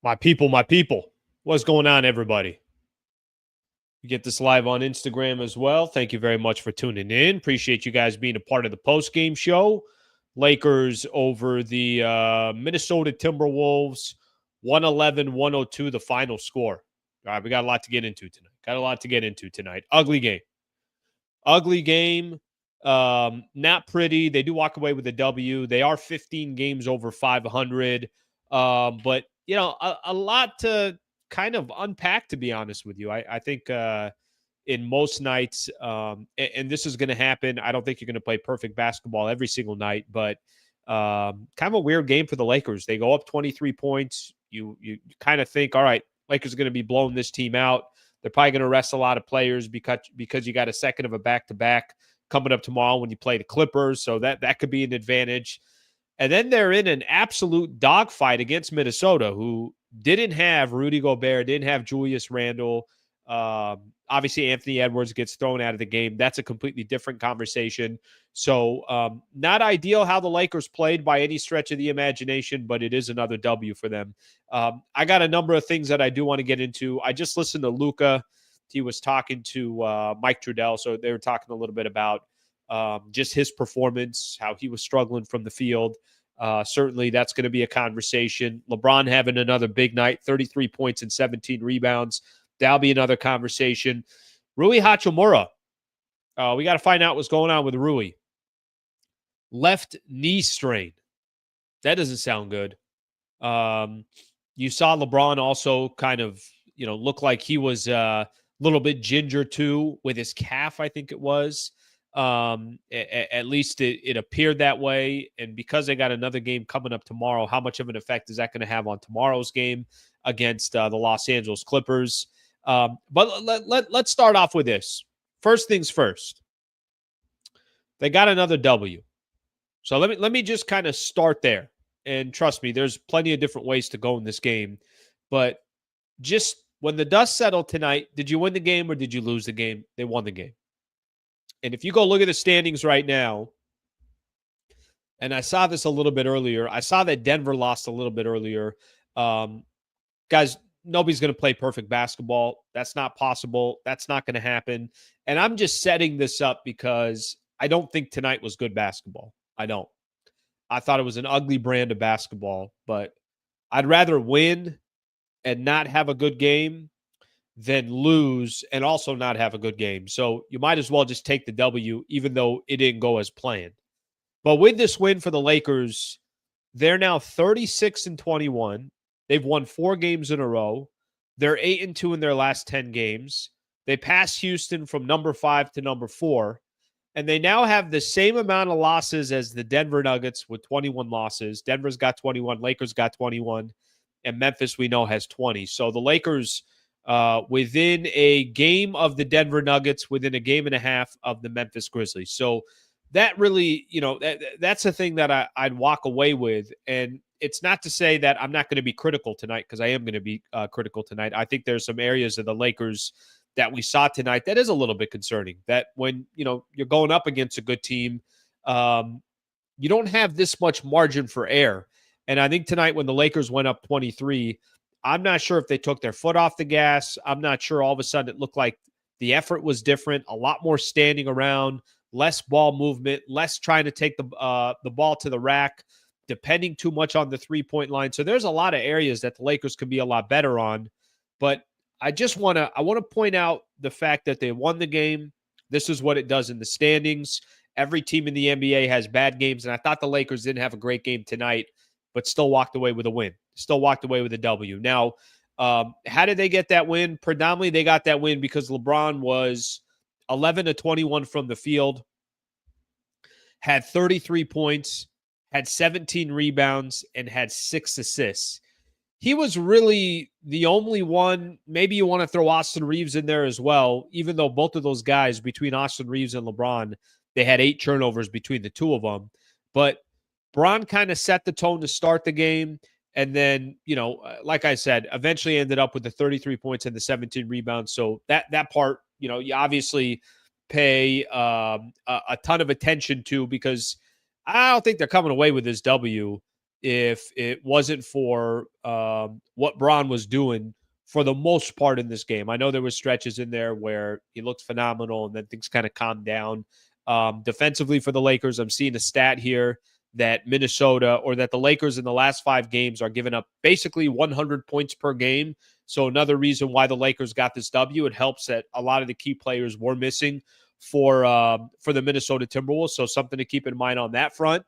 My people. What's going on, everybody? We get this live on Instagram as well. Thank you very much for tuning in. Appreciate you guys being a part of the postgame show. Lakers over the Minnesota Timberwolves, 111-102, the final score. All right, we got a lot to get into tonight. Ugly game. Not pretty. They do walk away with a W. They are 15 games over 500. But, a lot to kind of unpack, to be honest with you. I think in most nights, and this is going to happen, I don't think you're going to play perfect basketball every single night, but kind of a weird game for the Lakers. They go up 23 points. You kind of think, all right, Lakers are going to be blowing this team out. They're probably going to rest a lot of players because you got a second of a back-to-back coming up tomorrow when you play the Clippers, so that could be an advantage. And then they're in an absolute dogfight against Minnesota, who didn't have Rudy Gobert, didn't have Julius Randle. Obviously, Anthony Edwards gets thrown out of the game. That's a completely different conversation. So not ideal how the Lakers played by any stretch of the imagination, but it is another W for them. I got a number of things that I do want to get into. I just listened to Luca. He was talking to Mike Trudell, so they were talking a little bit about just his performance, how he was struggling from the field. Certainly, that's going to be a conversation. LeBron having another big night, 33 points and 17 rebounds. That'll be another conversation. Rui Hachimura. We got to find out what's going on with Rui. Left knee strain. That doesn't sound good. You saw LeBron also kind of, look like he was a little bit ginger too with his calf, I think it was. At least it appeared that way. And because they got another game coming up tomorrow, how much of an effect is that going to have on tomorrow's game against the Los Angeles Clippers? But let's start off with this. First things first. They got another W. So let me just kind of start there. And trust me, there's plenty of different ways to go in this game. But just when the dust settled tonight, did you win the game or did you lose the game? They won the game. And if you go look at the standings right now, and I saw this a little bit earlier, I saw that Denver lost a little bit earlier. Guys, nobody's going to play perfect basketball. That's not possible. That's not going to happen. And I'm just setting this up because I don't think tonight was good basketball. I don't. I thought it was an ugly brand of basketball, but I'd rather win and not have a good game than lose and also not have a good game. So you might as well just take the W, even though it didn't go as planned. But with this win for the Lakers, they're now 36-21. They've won 4 games in a row. They're 8-2 in their last 10 games. They passed Houston from number 5 to number 4. And they now have the same amount of losses as the Denver Nuggets with 21 losses. Denver's got 21, Lakers got 21, and Memphis, we know, has 20. So the Lakers within a game of the Denver Nuggets, within a game and a half of the Memphis Grizzlies. So that really, that's the thing that I'd walk away with. And it's not to say that I'm not going to be critical tonight, because I am going to be critical tonight. I think there's some areas of the Lakers that we saw tonight that is a little bit concerning, that when, you're going up against a good team, you don't have this much margin for error. And I think tonight when the Lakers went up 23, I'm not sure if they took their foot off the gas. I'm not sure all of a sudden it looked like the effort was different, a lot more standing around, less ball movement, less trying to take the ball to the rack, depending too much on the three-point line. So there's a lot of areas that the Lakers could be a lot better on. But I want to point out the fact that they won the game. This is what it does in the standings. Every team in the NBA has bad games, and I thought the Lakers didn't have a great game tonight, but still walked away with a win. Still walked away with a W. Now, how did they get that win? Predominantly, they got that win because LeBron was 11-21 from the field, had 33 points, had 17 rebounds, and had 6 assists. He was really the only one. Maybe you want to throw Austin Reaves in there as well, even though both of those guys, between Austin Reaves and LeBron, they had 8 turnovers between the two of them. But Bron kind of set the tone to start the game. And then, like I said, eventually ended up with the 33 points and the 17 rebounds. So that part, you obviously pay a ton of attention to, because I don't think they're coming away with this W if it wasn't for what Bron was doing for the most part in this game. I know there was stretches in there where he looked phenomenal and then things kind of calmed down. Defensively for the Lakers, I'm seeing a stat here that Minnesota or that the Lakers in the last 5 games are giving up basically 100 points per game. So another reason why the Lakers got this W, it helps that a lot of the key players were missing for the Minnesota Timberwolves. So something to keep in mind on that front.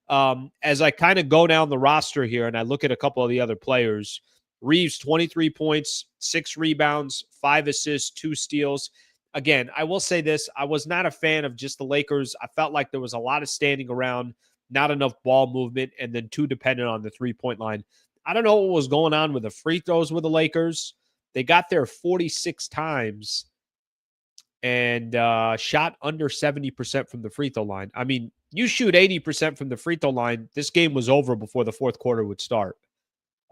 As I kind of go down the roster here and I look at a couple of the other players, Reaves, 23 points, 6 rebounds, 5 assists, 2 steals. Again, I will say this. I was not a fan of just the Lakers. I felt like there was a lot of standing around, not enough ball movement, and then too dependent on the three-point line. I don't know what was going on with the free throws with the Lakers. They got there 46 times and shot under 70% from the free throw line. I mean, you shoot 80% from the free throw line, this game was over before the fourth quarter would start.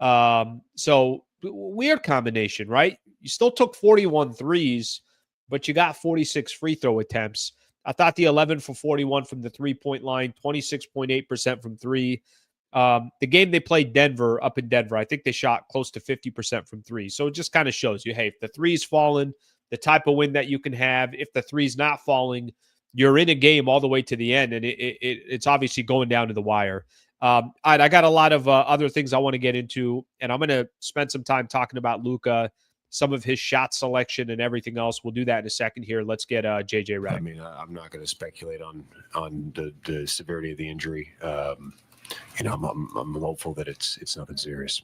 So weird combination, right? You still took 41 threes, but you got 46 free throw attempts. I thought the 11 for 41 from the three-point line, 26.8% from three. The game they played Denver, up in Denver, I think they shot close to 50% from three. So it just kind of shows you, hey, if the three's falling, the type of win that you can have. If the three's not falling, you're in a game all the way to the end, and it's obviously going down to the wire. All right, I got a lot of other things I want to get into, and I'm going to spend some time talking about Luca, some of his shot selection and everything else. We'll do that in a second here. Let's get JJ Redick. I mean, I'm not going to speculate on the severity of the injury. I'm hopeful that it's nothing serious.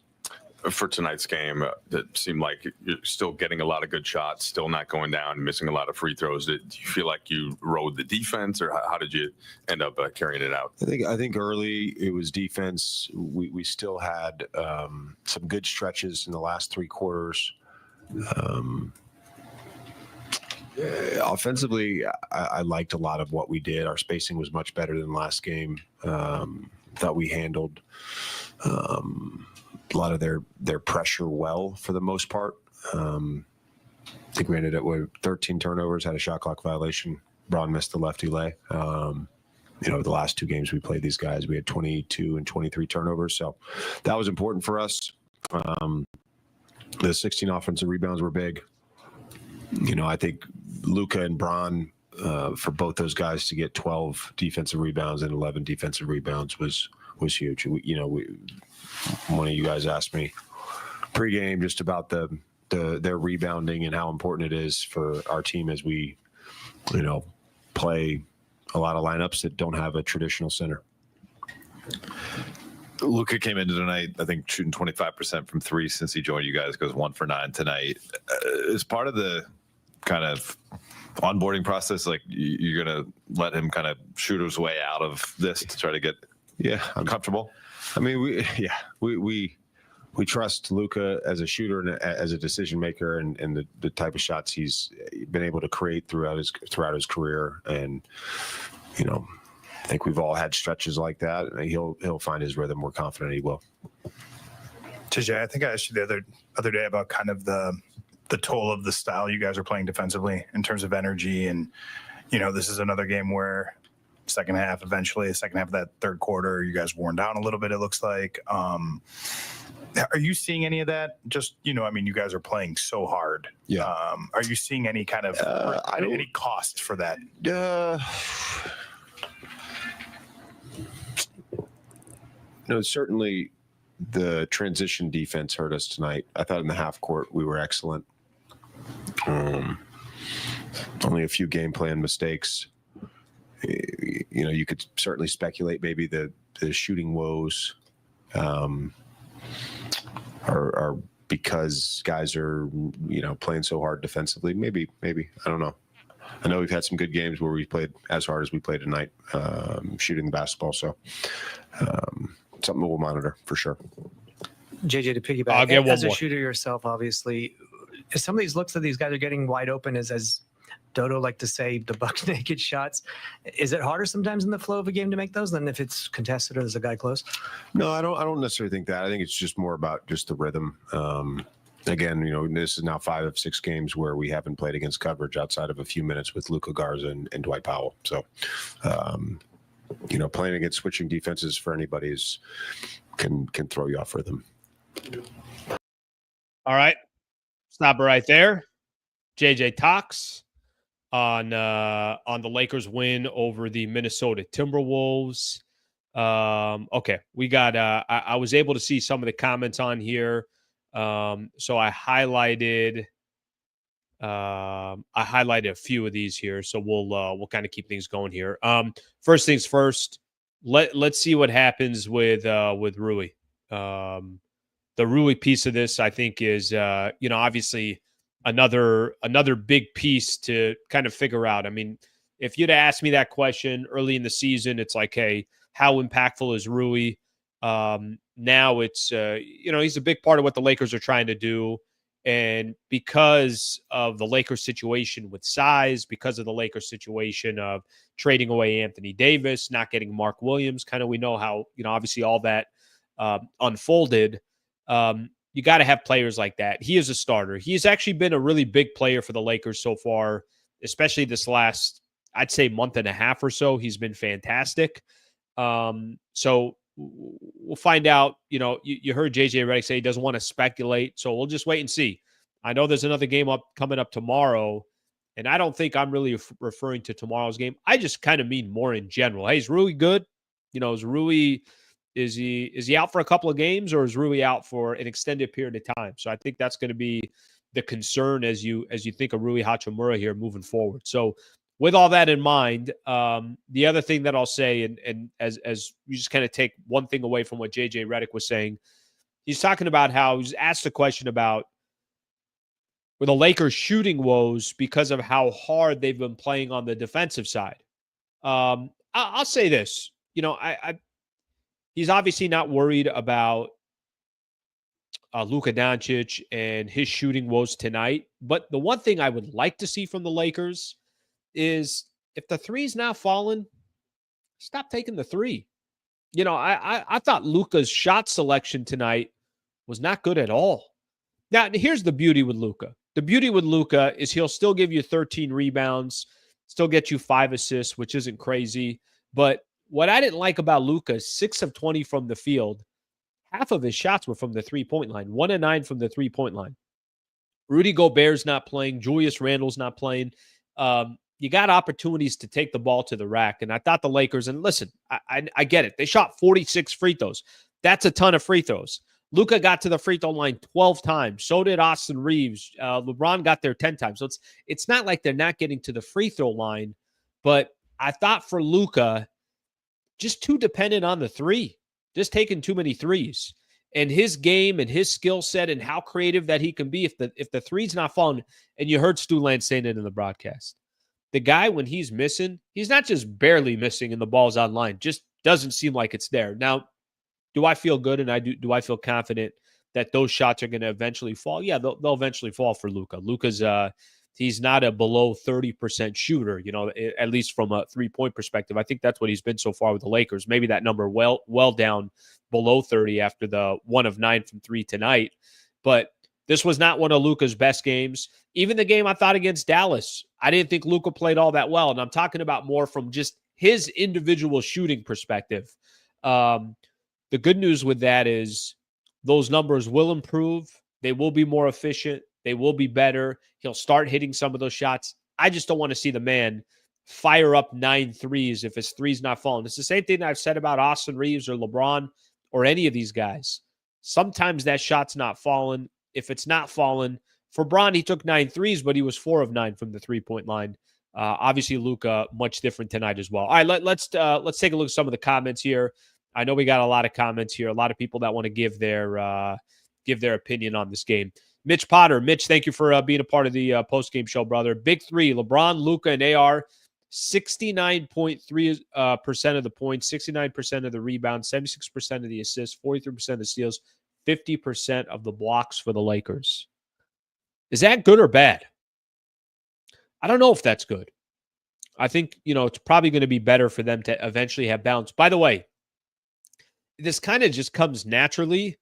For tonight's game, that seemed like you're still getting a lot of good shots, still not going down, missing a lot of free throws. Do you feel like you rode the defense, or how did you end up carrying it out? I think early it was defense. We still had some good stretches in the last 3 quarters. Offensively, I liked a lot of what we did. Our spacing was much better than last game. Thought we handled a lot of their pressure well for the most part. I think we ended up with 13 turnovers, had a shot clock violation. Bron missed the lefty lay. The last 2 games we played these guys, we had 22 and 23 turnovers. So that was important for us. The 16 offensive rebounds were big. I think Luca and Bron, for both those guys to get 12 defensive rebounds and 11 defensive rebounds was huge. One of you guys asked me pregame just about their rebounding and how important it is for our team as we, play a lot of lineups that don't have a traditional center. Luca came into tonight, I think, shooting 25% from 3 since he joined you guys. Goes 1 for 9 tonight. As part of the kind of onboarding process, like you're gonna let him kind of shoot his way out of this to try to get comfortable. I mean, we trust Luca as a shooter and as a decision maker, and the type of shots he's been able to create throughout his career. And I think we've all had stretches like that, and he'll find his rhythm. We're confident he will. TJ, I think I asked you the other day about kind of the toll of the style you guys are playing defensively in terms of energy, and this is another game where second half of that third quarter, you guys worn down a little bit, it looks like. Are you seeing any of that? Just, you guys are playing so hard. Yeah. Are you seeing any kind of any cost for that? No, certainly the transition defense hurt us tonight. I thought in the half court we were excellent. Only a few game plan mistakes. You could certainly speculate maybe the shooting woes are because guys are playing so hard defensively. Maybe I don't know. I know we've had some good games where we played as hard as we played tonight, shooting the basketball. So something we'll monitor for sure. JJ, to piggyback, as a shooter yourself, obviously, some of these looks that these guys are getting wide open as Dodo like to say, the buck naked shots. Is it harder sometimes in the flow of a game to make those than if it's contested or there's a guy close? No, I don't necessarily think that. I think it's just more about just the rhythm. Again, this is now 5 of 6 games where we haven't played against coverage outside of a few minutes with Luca Garza and Dwight Powell. So, playing against switching defenses for anybody is can throw you off rhythm. All right. Stop it right there. JJ talks on the Lakers win over the Minnesota Timberwolves. Okay, we got I was able to see some of the comments on here. So I highlighted a few of these here. So we'll kind of keep things going here. First things first, let's see what happens with Rui. The Rui piece of this, I think, is obviously another big piece to kind of figure out. I mean, if you'd asked me that question early in the season, it's like, hey, how impactful is Rui? Now it's he's a big part of what the Lakers are trying to do. And because of the Lakers situation with size, because of the Lakers situation of trading away Anthony Davis, not getting Mark Williams, kind of we know how, obviously all that unfolded. You got to have players like that. He is a starter. He's actually been a really big player for the Lakers so far, especially this last, I'd say, month and a half or so. He's been fantastic. So we'll find out. You heard JJ Redick say he doesn't want to speculate, so we'll just wait and see. I know there's another game coming up tomorrow, and I don't think I'm really referring to tomorrow's game. I just kind of mean more in general. Hey, is Rui good? Is Rui is he out for a couple of games, or is Rui out for an extended period of time? So I think that's going to be the concern as you think of Rui Hachimura here moving forward. So with all that in mind, the other thing that I'll say, and as you just kind of take one thing away from what JJ Redick was saying, he's talking about how he's asked a question about were the Lakers shooting woes because of how hard they've been playing on the defensive side. I'll say this, he's obviously not worried about Luca Doncic and his shooting woes tonight. But the one thing I would like to see from the Lakers is if the three's not falling, stop taking the three. I thought Luca's shot selection tonight was not good at all. Now, here's the beauty with Luca. The beauty with Luca is he'll still give you 13 rebounds, still get you 5 assists, which isn't crazy. But what I didn't like about Luca is 6 of 20 from the field. Half of his shots were from the three-point line, 1 of 9 from the three-point line. Rudy Gobert's not playing. Julius Randle's not playing. You got opportunities to take the ball to the rack. And I thought the Lakers, and listen, I get it. They shot 46 free throws. That's a ton of free throws. Luca got to the free throw line 12 times. So did Austin Reaves. LeBron got there 10 times. So it's not like they're not getting to the free throw line. But I thought for Luca, just too dependent on the three. Just taking too many threes. And his game and his skill set and how creative that he can be if the three's not falling. And you heard Stu Lance saying it in the broadcast. The guy, when he's missing, he's not just barely missing and the ball's online. Just doesn't seem like it's there. Now, do I feel good and do I feel confident that those shots are going to eventually fall? Yeah, they'll eventually fall for Luca. Luca's he's not a below 30% shooter, at least from a three-point perspective. I think that's what he's been so far with the Lakers. Maybe that number well down below 30 after the 1 of 9 from 3 tonight. But this was not one of Luca's best games. Even the game I thought against Dallas, I didn't think Luca played all that well. And I'm talking about more from just his individual shooting perspective. The good news with that is those numbers will improve. They will be more efficient. They will be better. He'll start hitting some of those shots. I just don't want to see the man fire up 9 threes if his three's not falling. It's the same thing I've said about Austin Reaves or LeBron or any of these guys. Sometimes that shot's not falling. If it's not falling, for Bron, he took 9 threes, but he was 4 of 9 from the three-point line. Obviously, Luca, much different tonight as well. All right, let's take a look at some of the comments here. I know we got a lot of comments here, a lot of people that want to give their opinion on this game. Mitch Potter. Mitch, thank you for being a part of the post-game show, brother. Big three, LeBron, Luca, and AR, 69.3% of the points, 69% of the rebounds, 76% of the assists, 43% of the steals, 50% of the blocks for the Lakers. Is that good or bad? I don't know if that's good. I think, it's probably going to be better for them to eventually have balance. By the way, this kind of just comes naturally.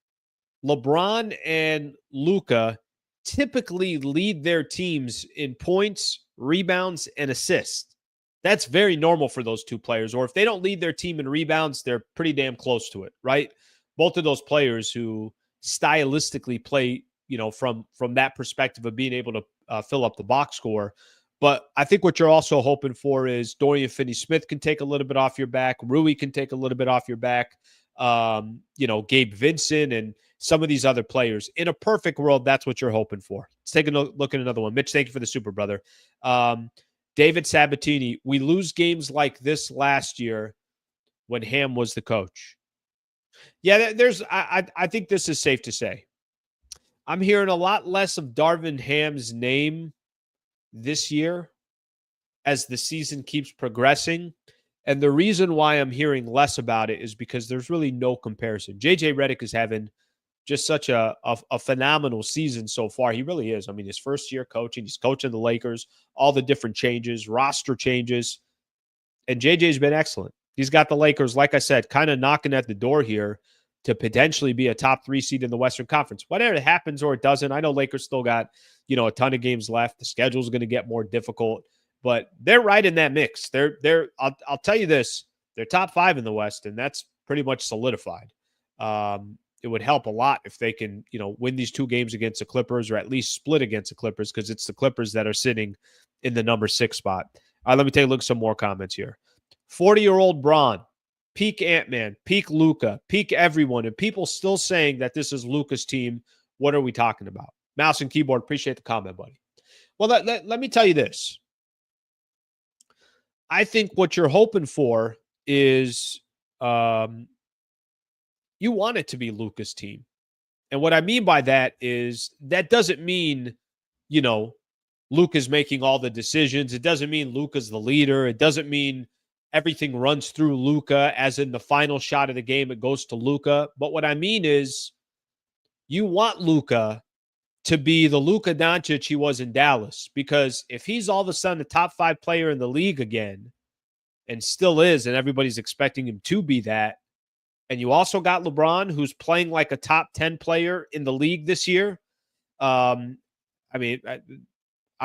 LeBron and Luca typically lead their teams in points, rebounds, and assists. That's very normal for those two players. Or if they don't lead their team in rebounds, they're pretty damn close to it, right? both of those players who stylistically play, from that perspective of being able to fill up the box score. But I think what you're also hoping for is Dorian Finney-Smith can take a little bit off your back. Rui can take a little bit off your back. Gabe Vincent and some of these other players. In a perfect world, that's what you're hoping for. Let's take a look at another one. Mitch, thank you for the super, brother. David Sabatini, we lose games like this last year when Ham was the coach. Yeah, I think this is safe to say. I'm hearing a lot less of Darvin Ham's name this year as the season keeps progressing. And the reason why I'm hearing less about it is because there's really no comparison. JJ Redick is having just such a phenomenal season so far. He really is. I mean, his first year coaching, he's coaching the Lakers, all the different changes, roster changes. And JJ's been excellent. He's got the Lakers, like I said, kind of knocking at the door here to potentially be a top 3 seed in the Western Conference. Whether it happens or it doesn't, I know Lakers still got, a ton of games left. The schedule's going to get more difficult, but they're right in that mix. I'll tell you this, they're top 5 in the West, and that's pretty much solidified. It would help a lot if they can, win these 2 games against the Clippers, or at least split against the Clippers, because it's the Clippers that are sitting in the number 6 spot. All right, let me take a look at some more comments here. 40-year-old Bron, peak Ant-Man, peak Luca, peak everyone, and people still saying that this is Luca's team. What are we talking about? Mouse and keyboard, appreciate the comment, buddy. Well, let me tell you this. I think what you're hoping for is you want it to be Luca's team. And what I mean by that is that doesn't mean, Luca's making all the decisions. It doesn't mean Luca's the leader. It doesn't mean everything runs through Luca, as in the final shot of the game, it goes to Luca. But what I mean is you want Luca to be the Luka Doncic he was in Dallas, because if he's all of a sudden a top 5 player in the league again, and still is, and everybody's expecting him to be that, and you also got LeBron, who's playing like a top 10 player in the league this year. I'm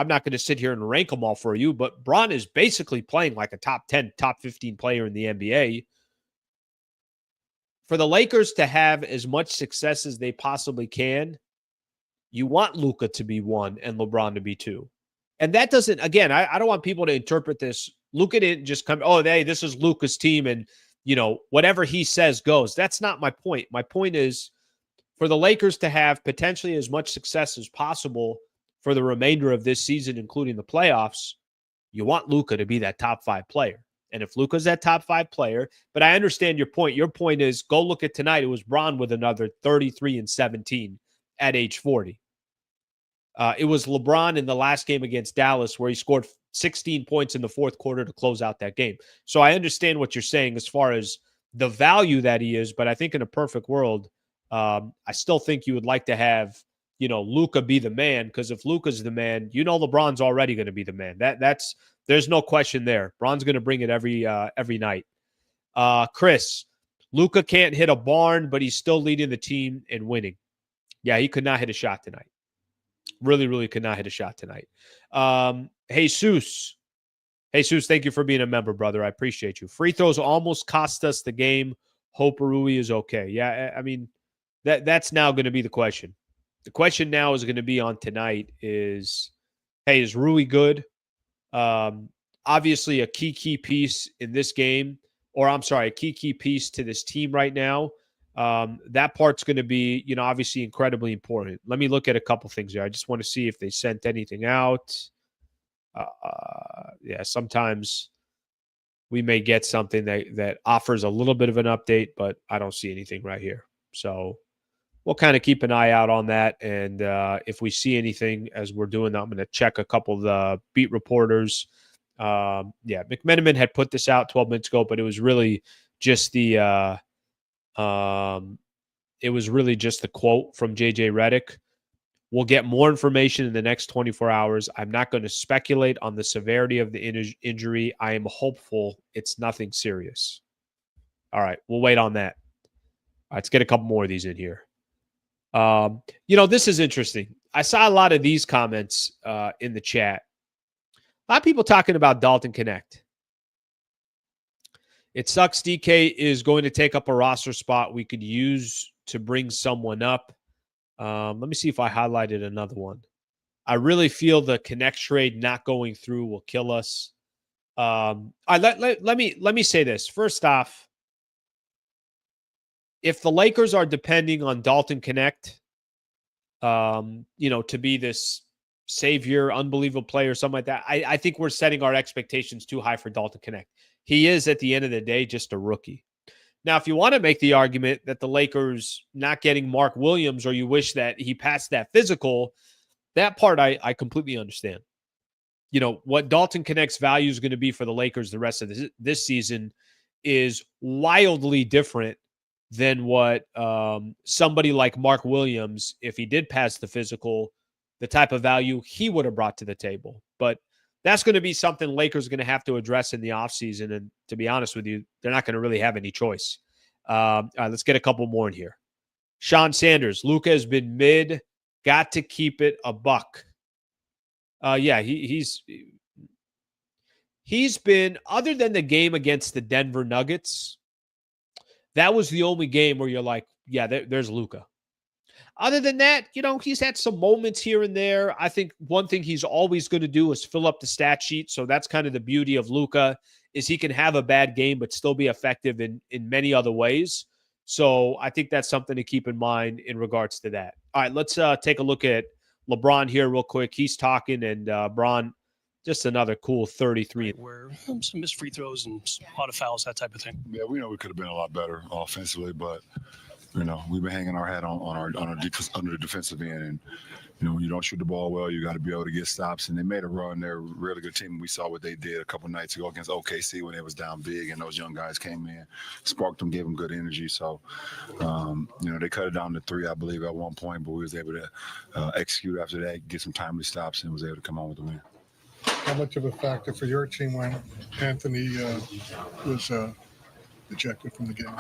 not going to sit here and rank them all for you, but Bron is basically playing like a top 10, top 15 player in the NBA. For the Lakers to have as much success as they possibly can, you want Luca to be 1 and LeBron to be 2. And that doesn't, again, I don't want people to interpret this. Luca didn't just come, hey, this is Luca's team, and, whatever he says goes. That's not my point. My point is for the Lakers to have potentially as much success as possible for the remainder of this season, including the playoffs, you want Luca to be that top 5 player. And if Luca's that top 5 player, but I understand your point. Your point is, go look at tonight. It was Bron with another 33 and 17 at age 40. It was LeBron in the last game against Dallas where he scored 16 points in the fourth quarter to close out that game. So I understand what you're saying as far as the value that he is, but I think in a perfect world, I still think you would like to have, Luca be the man, because if Luca's the man, LeBron's already going to be the man. There's no question there. Bron's going to bring it every night. Chris, Luca can't hit a barn, but he's still leading the team and winning. Yeah, he could not hit a shot tonight. Really, really could not hit a shot tonight. Jesus, thank you for being a member, brother. I appreciate you. Free throws almost cost us the game. Hope Rui is okay. Yeah, I mean, that's now going to be the question. The question now is going to be on tonight is, hey, is Rui good? Obviously a key piece in this game, a key piece to this team right now. That part's going to be, obviously incredibly important. Let me look at a couple things here. I just want to see if they sent anything out. Sometimes we may get something that offers a little bit of an update, but I don't see anything right here. So we'll kind of keep an eye out on that. And if we see anything as we're doing that, I'm going to check a couple of the beat reporters. McMenamin had put this out 12 minutes ago, but it was really just the quote from JJ Redick. We'll get more information in the next 24 hours. I'm not going to speculate on the severity of the injury. I am hopeful it's nothing serious. All right, we'll wait on that. All right, let's get a couple more of these in here. This is interesting. I saw a lot of these comments in the chat. A lot of people talking about Dalton Connect. It sucks DK is going to take up a roster spot we could use to bring someone up. Let me see if I highlighted another one. I really feel the Connect trade not going through will kill us. Let me say this. First off, if the Lakers are depending on Dalton Connect, to be this savior, unbelievable player, something like that, I think we're setting our expectations too high for Dalton Connect. He is, at the end of the day, just a rookie. Now, if you want to make the argument that the Lakers not getting Mark Williams, or you wish that he passed that physical, that part I completely understand. What Dalton Connect's value is going to be for the Lakers the rest of this season is wildly different than what somebody like Mark Williams, if he did pass the physical, the type of value he would have brought to the table. But that's going to be something Lakers are going to have to address in the offseason. And to be honest with you, they're not going to really have any choice. All right, let's get a couple more in here. Sean Sanders, Luca has been mid, got to keep it a buck. Yeah, he's been, other than the game against the Denver Nuggets, that was the only game where you're like, yeah, there's Luca. Other than that, he's had some moments here and there. I think one thing he's always going to do is fill up the stat sheet. So that's kind of the beauty of Luca, is he can have a bad game but still be effective in many other ways. So I think that's something to keep in mind in regards to that. All right, let's take a look at LeBron here real quick. He's talking, and Bron, just another cool 33. Where some missed free throws and a lot of fouls, that type of thing. Yeah, we know we could have been a lot better offensively, but we've been hanging our hat on our defense, under the defensive end, and when you don't shoot the ball well, you got to be able to get stops. And they made a run. They're a really good team. We saw what they did a couple nights ago against OKC when they was down big, and those young guys came in, sparked them, gave them good energy. So, they cut it down to 3, I believe, at one point, but we was able to execute after that, get some timely stops, and was able to come on with the win. How much of a factor for your team when Anthony was ejected from the game?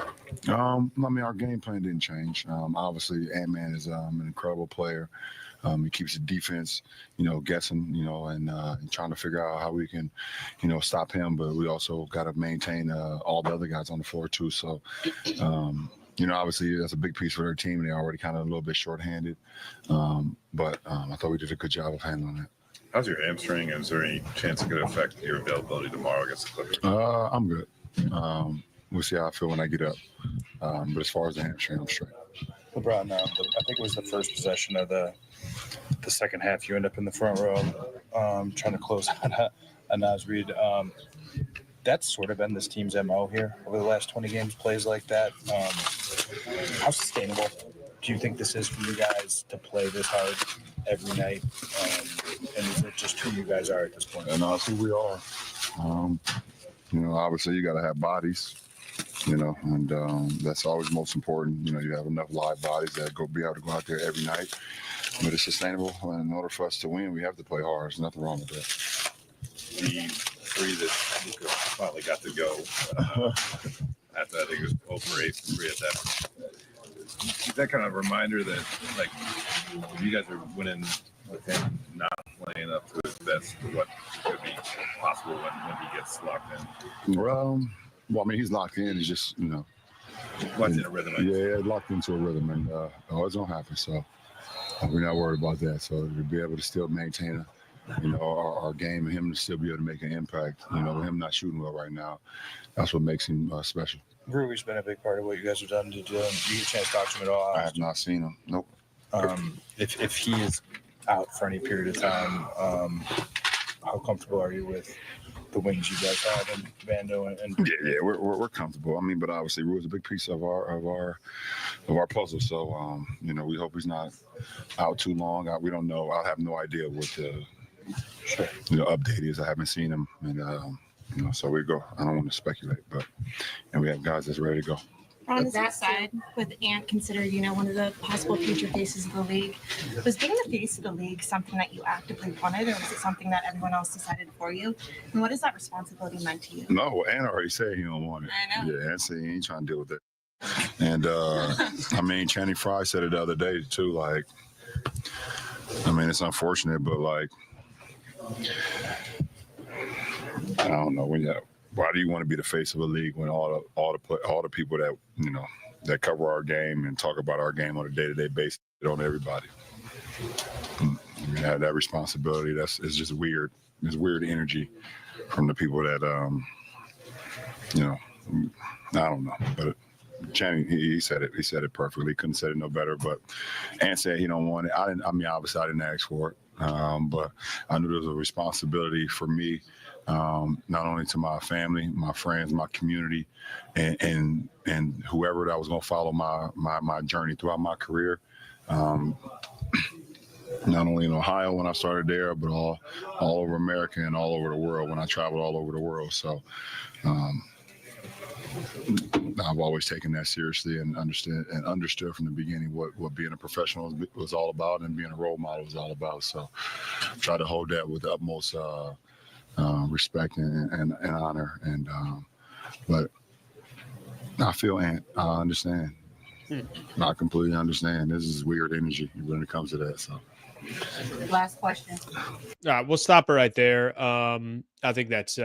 Our game plan didn't change. Obviously, Ant-Man is an incredible player. He keeps the defense, guessing, and trying to figure out how we can, stop him. But we also got to maintain all the other guys on the floor too. So, obviously that's a big piece for their team. They're already kind of a little bit shorthanded. But I thought we did a good job of handling it. How's your hamstring? Is there any chance it could affect your availability tomorrow against the Clippers? I'm good. We'll see how I feel when I get up. But as far as the hamstring, I'm straight. LeBron, I think it was the first possession of the second half. You end up in the front row trying to close out a Naz Reid. That's sort of been this team's MO here over the last 20 games, plays like that. How sustainable do you think this is for you guys to play this hard every night? And is it just who you guys are at this point? And that's who we are. Obviously you got to have bodies, and that's always most important. You have enough live bodies that be able to go out there every night. But it's sustainable. And in order for us to win, we have to play hard. There's nothing wrong with that. The 3 that Luca finally got to go after I think it was over 8 from 3 at that. Is that kind of a reminder that, like, you guys are winning with him not playing up to his best to what could be possible when he gets locked in? Well, he's locked in. He's just, locked in a rhythm. Yeah, locked into a rhythm, and it's gonna happen. So we're not worried about that. So to be able to still maintain our game, and him to still be able to make an impact, with him not shooting well right now, that's what makes him special. Rui's been a big part of what you guys have done. Did you get a chance to talk to him at all? I have not seen him. Nope. If he is out for any period of time, how comfortable are you with the wings you guys have and Vando and Yeah, we're comfortable. But obviously Rui's a big piece of our puzzle. So we hope he's not out too long. We don't know. I have no idea what the update is. I haven't seen him, and so we go. I don't want to speculate, and we have guys that's ready to go. On that side, with Ant considered, one of the possible future faces of the league, was being the face of the league something that you actively wanted, or was it something that everyone else decided for you? And what has that responsibility meant to you? No, Ant already said he don't want it. I know. Yeah, Ant said he ain't trying to deal with that. And Channing Frye said it the other day too. It's unfortunate, but I don't know. why do you want to be the face of a league when all the people that that cover our game and talk about our game on a day-to-day basis on everybody? You have that responsibility. It's just weird. It's weird energy from the people that I don't know, but. Channing, he said it. He said it perfectly. Couldn't say it no better. But Ant said he don't want it. Obviously, I didn't ask for it, but I knew there was a responsibility for me, not only to my family, my friends, my community, and whoever that was going to follow my journey throughout my career. Not only in Ohio when I started there, but all over America and all over the world when I traveled all over the world. So. I've always taken that seriously and understood from the beginning what being a professional was all about and being a role model was all about. So try to hold that with the utmost respect and honor. And but I feel I understand. I completely understand. This is weird energy when it comes to that. So. Last question. All right, we'll stop it right there. I think that's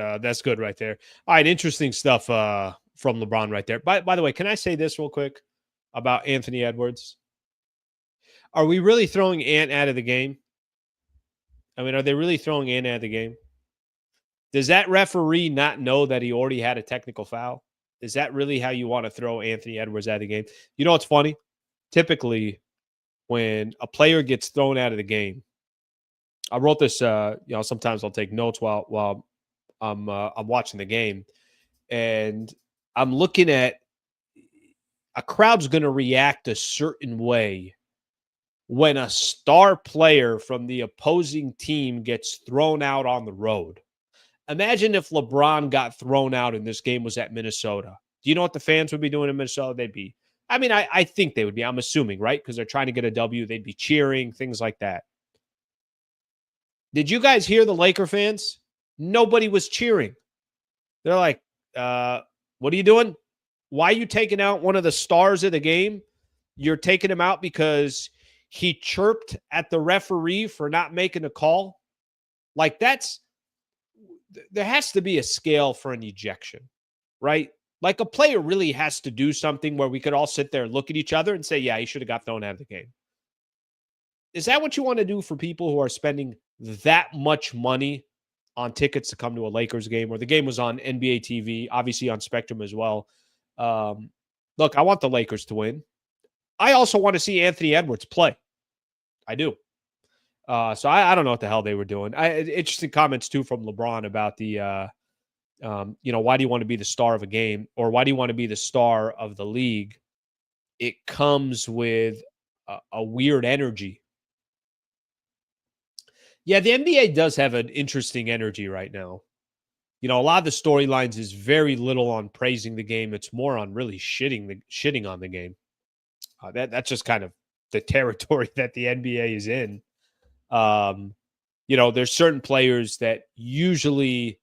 good right there. All right, interesting stuff from LeBron right there. By the way, can I say this real quick about Anthony Edwards? Are we really throwing Ant out of the game? I mean, are they really throwing Ant out of the game? Does that referee not know that he already had a technical foul? Is that really how you want to throw Anthony Edwards out of the game? You know what's funny? Typically, when a player gets thrown out of the game, I wrote this. Sometimes I'll take notes while I'm watching the game, and I'm looking at a crowd's going to react a certain way when a star player from the opposing team gets thrown out on the road. Imagine if LeBron got thrown out and this game was at Minnesota. Do you know what the fans would be doing in Minnesota? They'd be, I think they would be, I'm assuming, right? Because they're trying to get a W. They'd be cheering, things like that. Did you guys hear the Laker fans? Nobody was cheering. They're like, what are you doing? Why are you taking out one of the stars of the game? You're taking him out because he chirped at the referee for not making a call? Like there has to be a scale for an ejection, right? Like a player really has to do something where we could all sit there and look at each other and say, yeah, he should have got thrown out of the game. Is that what you want to do for people who are spending that much money on tickets to come to a Lakers game, or the game was on NBA TV, obviously on Spectrum as well? Look, I want the Lakers to win. I also want to see Anthony Edwards play. I do. So I don't know what the hell they were doing. Interesting comments too from LeBron about the, why do you want to be the star of a game, or why do you want to be the star of the league? It comes with a weird energy. Yeah, the NBA does have an interesting energy right now. A lot of the storylines is very little on praising the game. It's more on really shitting on the game. That's just kind of the territory that the NBA is in. There's certain players that usually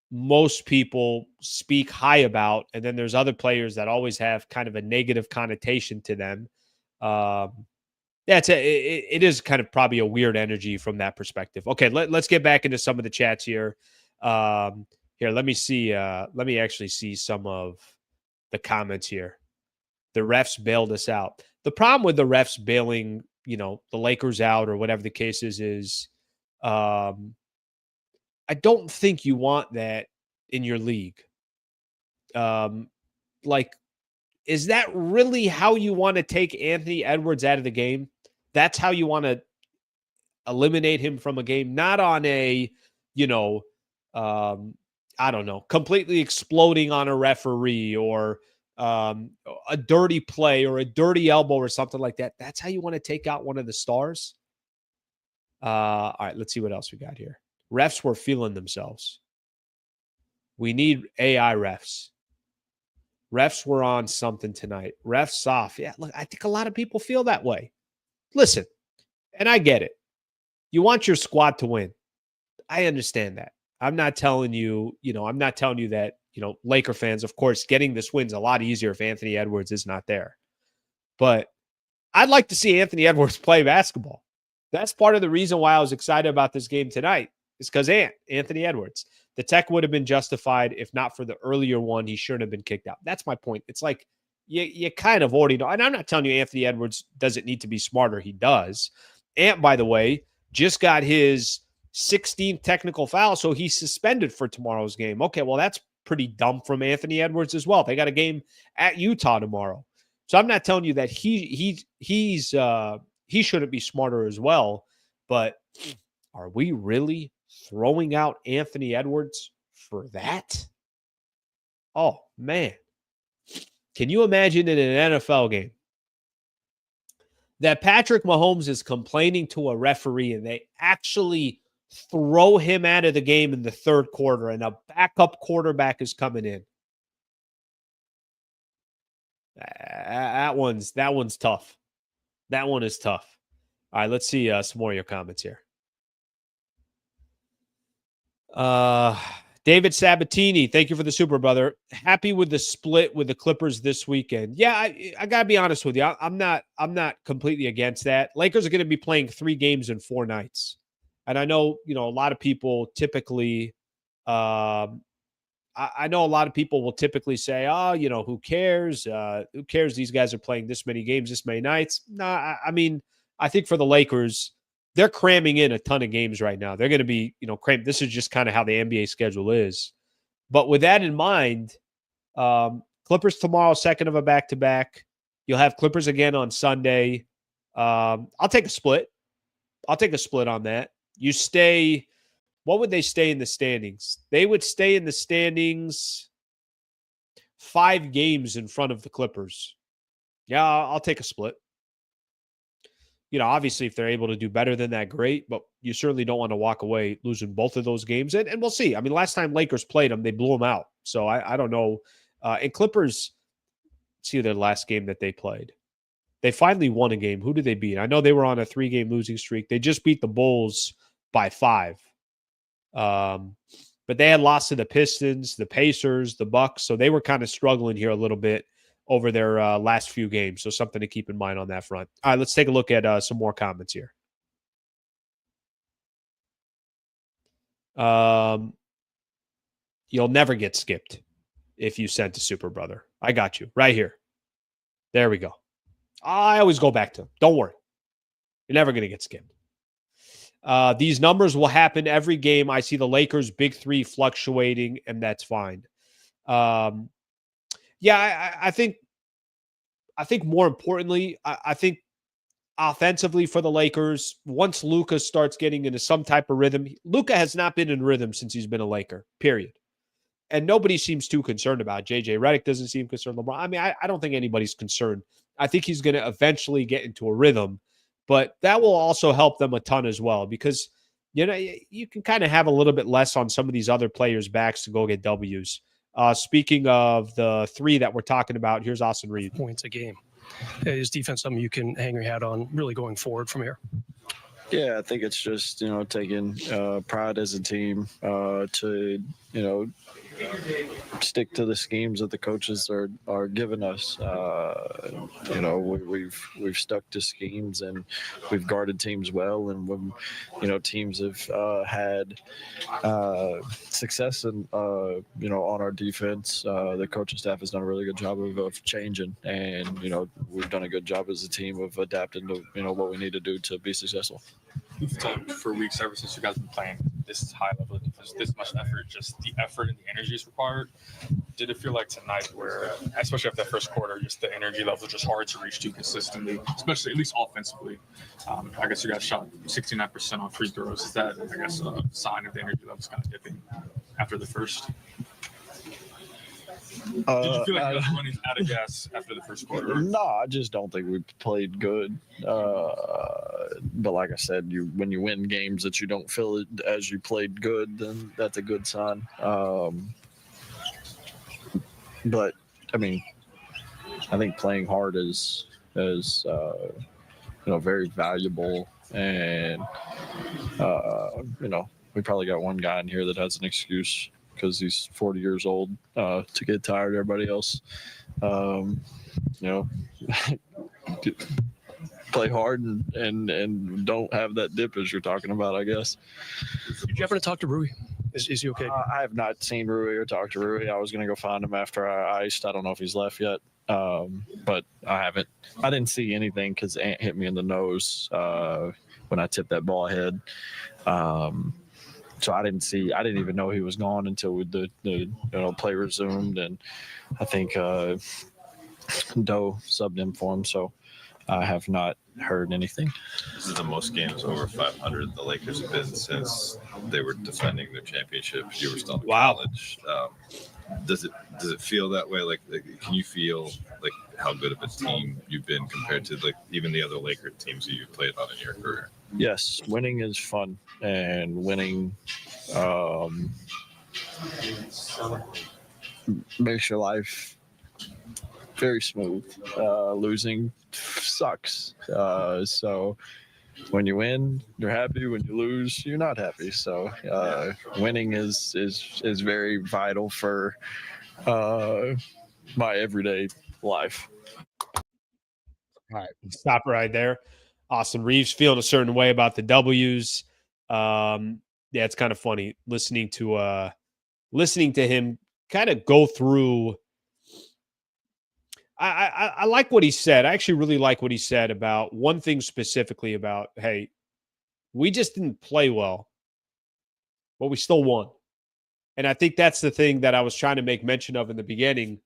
most people speak high about, and then there's other players that always have kind of a negative connotation to them. It is kind of probably a weird energy from that perspective. Okay, let's get back into some of the chats here. Here, let me see. Let me actually see some of the comments here. The refs bailed us out. The problem with the refs bailing, the Lakers out or whatever the case is I don't think you want that in your league. Is that really how you want to take Anthony Edwards out of the game? That's how you want to eliminate him from a game, not on a, I don't know, completely exploding on a referee or a dirty play or a dirty elbow or something like that. That's how you want to take out one of the stars. All right, let's see what else we got here. Refs were feeling themselves. We need AI refs. Refs were on something tonight. Refs soft. Yeah, look, I think a lot of people feel that way. Listen, and I get it. You want your squad to win. I understand that. I'm not telling you, that, Laker fans, of course, getting this win's a lot easier if Anthony Edwards is not there. But I'd like to see Anthony Edwards play basketball. That's part of the reason why I was excited about this game tonight, is because Anthony Edwards. The tech would have been justified. If not for the earlier one, he shouldn't have been kicked out. That's my point. It's like you kind of already know. And I'm not telling you Anthony Edwards doesn't need to be smarter. He does. Ant, by the way, just got his 16th technical foul, so he's suspended for tomorrow's game. Okay, well, that's pretty dumb from Anthony Edwards as well. They got a game at Utah tomorrow. So I'm not telling you that he shouldn't be smarter as well, but are we really throwing out Anthony Edwards for that? Oh, man. Can you imagine in an NFL game that Patrick Mahomes is complaining to a referee and they actually throw him out of the game in the third quarter and a backup quarterback is coming in? That one's tough. That one is tough. All right, let's see some more of your comments here. David Sabatini, thank you for the super, brother. Happy with the split with the Clippers this weekend. Yeah, I gotta be honest with you. I'm not completely against that. Lakers are going to be playing 3 games in 4 nights, and I know a lot of people typically. I know a lot of people will typically say, "Oh, who cares? Who cares? These guys are playing this many games, this many nights." Nah, I mean, I think for the Lakers, they're cramming in a ton of games right now. They're going to be, cramped. This is just kind of how the NBA schedule is. But with that in mind, Clippers tomorrow, second of a back-to-back. You'll have Clippers again on Sunday. I'll take a split. I'll take a split on that. You stay. What would they stay in the standings? They would stay in the standings 5 games in front of the Clippers. Yeah, I'll take a split. Obviously, if they're able to do better than that, great. But you certainly don't want to walk away losing both of those games. And we'll see. I mean, last time Lakers played them, they blew them out. So I don't know. And Clippers, see their last game that they played. They finally won a game. Who did they beat? I know they were on a 3-game losing streak. They just beat the Bulls by 5. But they had lost to the Pistons, the Pacers, the Bucks. So they were kind of struggling here a little bit over their last few games. So something to keep in mind on that front. All right, let's take a look at some more comments here. You'll never get skipped if you sent to Super Brother. I got you right here. There we go. I always go back to them. Don't worry. You're never going to get skipped. These numbers will happen every game. I see the Lakers' big 3 fluctuating, and that's fine. Yeah, I think more importantly, I think offensively for the Lakers, once Luca starts getting into some type of rhythm, Luca has not been in rhythm since he's been a Laker, period. And nobody seems too concerned about it. JJ Redick doesn't seem concerned. LeBron. I mean, I don't think anybody's concerned. I think he's going to eventually get into a rhythm, but that will also help them a ton as well because, you can kind of have a little bit less on some of these other players' backs to go get W's. Speaking of the 3 that we're talking about, here's Austin Reaves. Points a game. Is defense something you can hang your hat on really going forward from here? Yeah, I think it's just, taking pride as a team to, stick to the schemes that the coaches are giving us. We've stuck to schemes and we've guarded teams well. And when, teams have had success and, on our defense, the coaching staff has done a really good job of changing. And, we've done a good job as a team of adapting to, what we need to do to be successful. We've talked for weeks ever since you guys have been playing this high level of defense, this much effort, just the effort and the energy is required. Did it feel like tonight where, especially after that first quarter, just the energy level was just hard to reach to consistently, especially at least offensively? I guess you guys shot 69% on free throws. Is that, I guess, a sign of the energy levels kind of dipping after the first? Did you feel like you guys were running out of gas after the first quarter? No, I just don't think we played good. But like I said, when you win games that you don't feel it as you played good, then that's a good sign. But I mean, I think playing hard is very valuable, and we probably got one guy in here that has an excuse because he's 40 years old to get tired of everybody else. Play hard and don't have that dip as you're talking about, I guess. Did you ever talk to Rui? Is he okay? I have not seen Rui or talked to Rui. I was going to go find him after I iced. I don't know if he's left yet, but I haven't. I didn't see anything because Ant hit me in the nose when I tipped that ball ahead. So I didn't even know he was gone until the play resumed, and I think Doe subbed him for him. So I have not heard anything. This is the most games over 500 the Lakers have been since they were defending their championship. You were still in college. Does it feel that way? Like, can you feel like how good of a team you've been compared to like even the other Laker teams that you've played on in your career? Yes, winning is fun, and winning makes your life very smooth. Losing sucks. So when you win, you're happy. When you lose, you're not happy. So winning is very vital for my everyday life. All right, stop right there. Austin Reaves feeling a certain way about the W's. Yeah, it's kind of funny listening to him kind of go through. I like what he said. I actually really like what he said about one thing specifically about, hey, we just didn't play well, but we still won. And I think that's the thing that I was trying to make mention of in the beginning.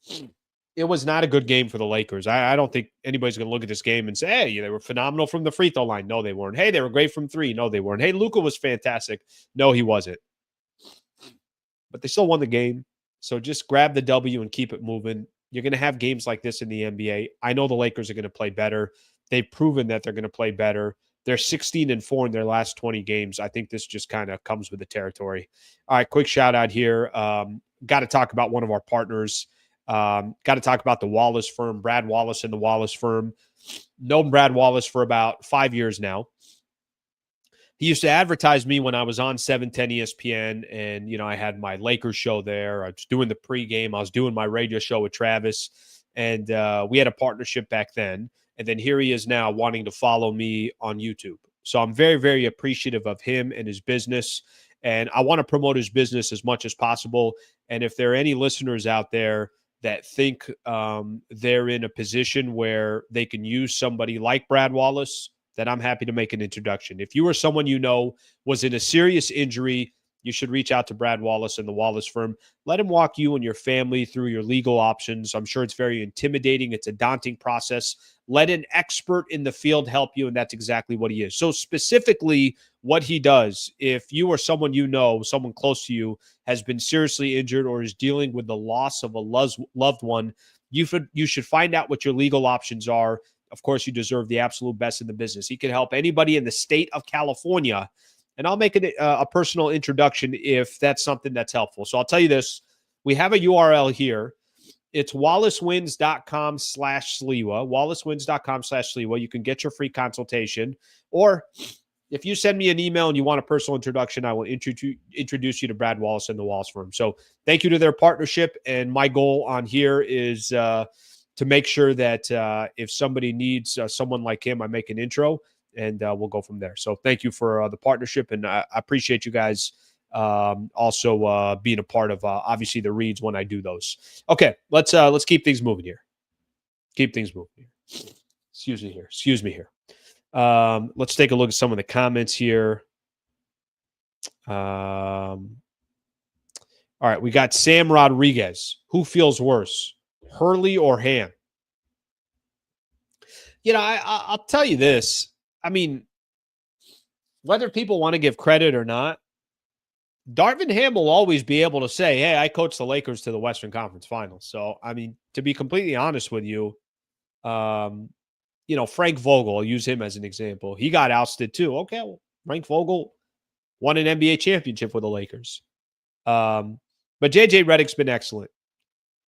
It was not a good game for the Lakers. I don't think anybody's going to look at this game and say, hey, they were phenomenal from the free throw line. No, they weren't. Hey, they were great from three. No, they weren't. Hey, Luca was fantastic. No, he wasn't. But they still won the game. So just grab the W and keep it moving. You're going to have games like this in the NBA. I know the Lakers are going to play better. They've proven that they're going to play better. They're 16-4 in their last 20 games. I think this just kind of comes with the territory. All right, quick shout out here. Got to talk about one of our partners. Got to talk about the Wallace firm, Brad Wallace and the Wallace firm. Known Brad Wallace for about 5 years now. He used to advertise me when I was on 710 ESPN, and, I had my Lakers show there. I was doing the pregame. I was doing my radio show with Travis, and we had a partnership back then. And then here he is now wanting to follow me on YouTube. So I'm very, very appreciative of him and his business, and I want to promote his business as much as possible. And if there are any listeners out there that think they're in a position where they can use somebody like Brad Wallace, then I'm happy to make an introduction. If you or someone you know was in a serious injury, you should reach out to Brad Wallace and the Wallace firm. Let him walk you and your family through your legal options. I'm sure it's very intimidating. It's a daunting process. Let an expert in the field help you, and that's exactly what he is. So specifically what he does, if you or someone you know, someone close to you, has been seriously injured or is dealing with the loss of a loved one, you should find out what your legal options are. Of course, you deserve the absolute best in the business. He can help anybody in the state of California, and I'll make it a personal introduction if that's something that's helpful. So I'll tell you this. We have a URL here. It's wallacewins.com/Sliwa, wallacewins.com/Sliwa. You can get your free consultation. Or if you send me an email and you want a personal introduction, I will introduce you to Brad Wallace and the Wallace firm. So thank you to their partnership. And my goal on here is to make sure that if somebody needs someone like him, I make an intro, and we'll go from there. So thank you for the partnership, and I appreciate you guys also being a part of obviously the reads when I do those. Okay, let's keep things moving here. Excuse me here. Let's take a look at some of the comments here. All right, we got Sam Rodriguez. Who feels worse, Hurley or Ham? I'll tell you this. I mean, whether people want to give credit or not, Darvin Ham will always be able to say, hey, I coached the Lakers to the Western Conference Finals. So, I mean, to be completely honest with you, Frank Vogel, I'll use him as an example. He got ousted too. Okay, well, Frank Vogel won an NBA championship with the Lakers. But JJ Redick's been excellent.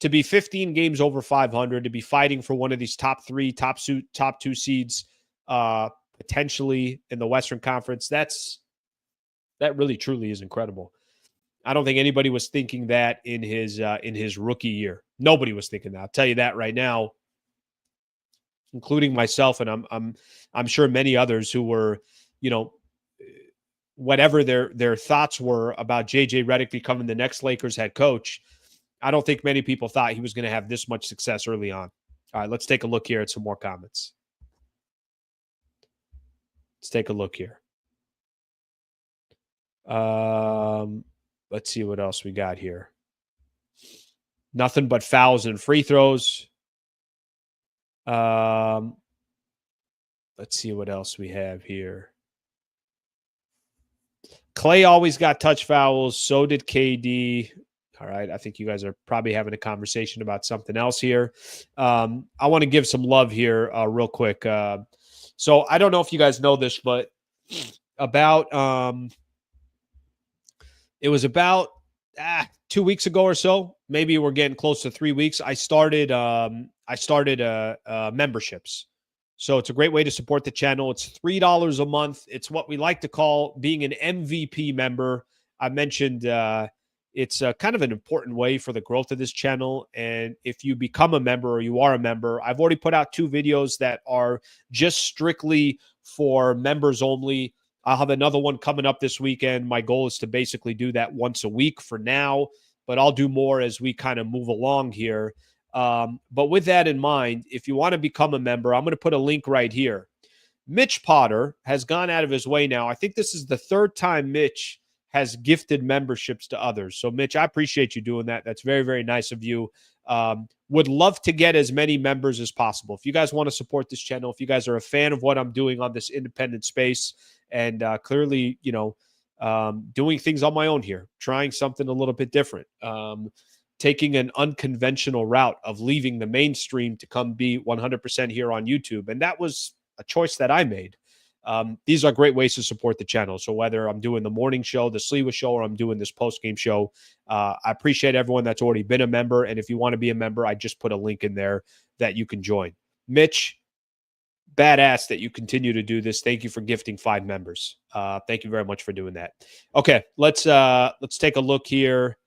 To be 15 games over 500, to be fighting for one of these top two seeds, potentially in the Western Conference, that really truly is incredible. I don't think anybody was thinking that in his rookie year. Nobody was thinking that. I'll tell you that right now, including myself, and I'm sure many others who were, whatever their thoughts were about JJ Redick becoming the next Lakers head coach, I don't think many people thought he was going to have this much success early on. All right, let's take a look here at some more comments. Let's take a look here. Let's see what else we got here. Nothing but fouls and free throws. Let's see what else we have here. Clay always got touch fouls. So did KD. All right. I think you guys are probably having a conversation about something else here. I want to give some love here real quick. So I don't know if you guys know this, but it was about 2 weeks ago or so. Maybe we're getting close to 3 weeks. I started memberships. So it's a great way to support the channel. It's $3 a month. It's what we like to call being an MVP member. I mentioned it's kind of an important way for the growth of this channel. And if you become a member or you are a member, I've already put out 2 videos that are just strictly for members only. I'll have another one coming up this weekend. My goal is to basically do that once a week for now, but I'll do more as we kind of move along here. But with that in mind, if you want to become a member, I'm going to put a link right here. Mitch Potter has gone out of his way now. I think this is the 3rd time Mitch has gifted memberships to others. So, Mitch, I appreciate you doing that. That's very, very nice of you. Would love to get as many members as possible. If you guys want to support this channel, if you guys are a fan of what I'm doing on this independent space, and clearly, doing things on my own here, trying something a little bit different, taking an unconventional route of leaving the mainstream to come be 100% here on YouTube. And that was a choice that I made. These are great ways to support the channel. So whether I'm doing the morning show, the Sliwa show, or I'm doing this post-game show, I appreciate everyone that's already been a member. And if you want to be a member, I just put a link in there that you can join. Mitch, badass that you continue to do this. Thank you for gifting 5 members. Thank you very much for doing that. Okay, let's take a look here.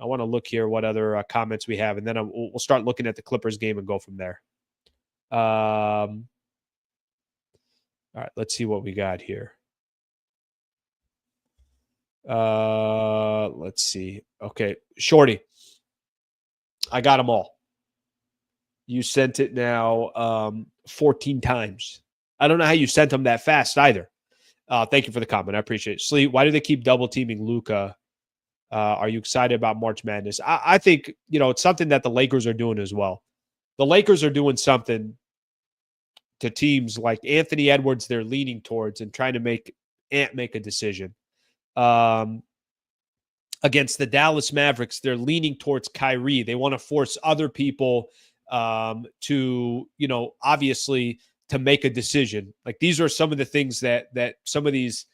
I want to look here what other comments we have, and then we'll start looking at the Clippers game and go from there. All right, let's see what we got here. Let's see. Okay, Shorty, I got them all. You sent it now 14 times. I don't know how you sent them that fast either. Thank you for the comment. I appreciate it. Sleep, why do they keep double teaming Luca? Are you excited about March Madness? I think, it's something that the Lakers are doing as well. The Lakers are doing something to teams like Anthony Edwards they're leaning towards and trying to make Ant make a decision. Against the Dallas Mavericks, they're leaning towards Kyrie. They want to force other people to, obviously to make a decision. Like these are some of the things that some of these,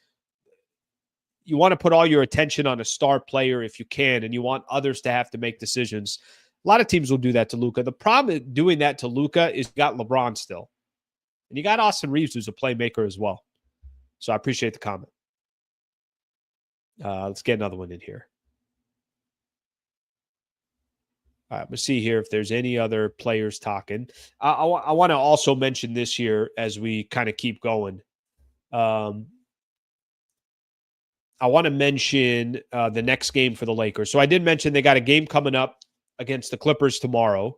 you want to put all your attention on a star player if you can, and you want others to have to make decisions. A lot of teams will do that to Luca. The problem with doing that to Luca is you got LeBron still. And you got Austin Reaves, who's a playmaker as well. So I appreciate the comment. Let's get another one in here. All right, we'll see here if there's any other players talking. I want to also mention this here as we kind of keep going. I want to mention the next game for the Lakers. So I did mention they got a game coming up against the Clippers tomorrow.